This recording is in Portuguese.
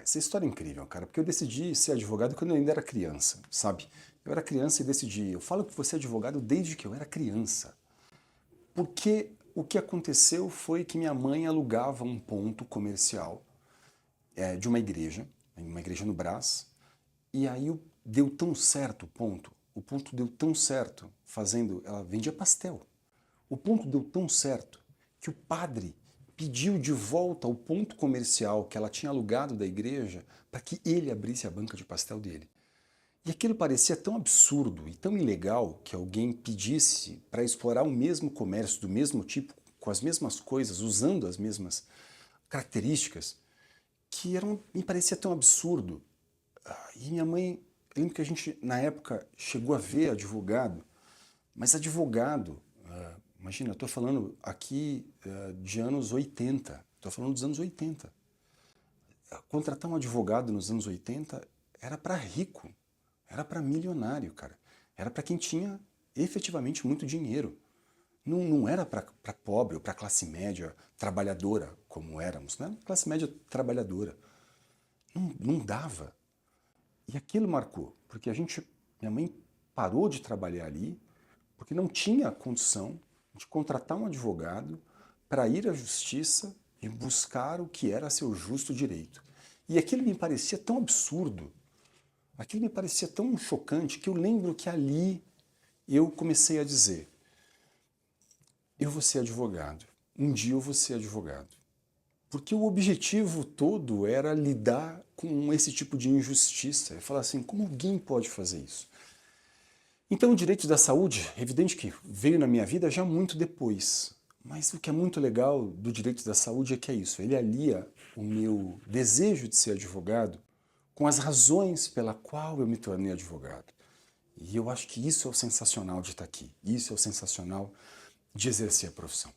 Essa história é incrível, cara, porque eu decidi ser advogado quando eu ainda era criança, sabe? Eu era criança e decidi. Eu falo que vou ser advogado desde que eu era criança. Porque o que aconteceu foi que minha mãe alugava um ponto comercial de uma igreja no Brás, e aí deu tão certo o ponto deu tão certo ela vendia pastel. O ponto deu tão certo que o padre pediu de volta o ponto comercial que ela tinha alugado da igreja para que ele abrisse a banca de pastel dele. E aquilo parecia tão absurdo e tão ilegal que alguém pedisse para explorar o mesmo comércio, do mesmo tipo, com as mesmas coisas, usando as mesmas características, me parecia tão absurdo. E minha mãe, eu lembro que a gente, na época, chegou a ver advogado, mas advogado, imagina, eu estou falando aqui de anos 80, estou falando dos anos 80. Contratar um advogado nos anos 80 era para rico, era para milionário, cara. Era para quem tinha efetivamente muito dinheiro. Não era para pobre ou para classe média trabalhadora, como éramos, né? Classe média trabalhadora. Não dava. E aquilo marcou, porque minha mãe parou de trabalhar ali, porque não tinha condição de contratar um advogado para ir à justiça e buscar o que era seu justo direito. E aquilo me parecia tão absurdo, aquilo me parecia tão chocante, que eu lembro que ali eu comecei a dizer: eu vou ser advogado, um dia eu vou ser advogado. Porque o objetivo todo era lidar com esse tipo de injustiça. Eu falar assim, como alguém pode fazer isso? Então o direito da saúde, é evidente que veio na minha vida já muito depois. Mas o que é muito legal do direito da saúde é que é isso, ele alia o meu desejo de ser advogado com as razões pela qual eu me tornei advogado. E eu acho que isso é o sensacional de estar aqui, isso é o sensacional de exercer a profissão.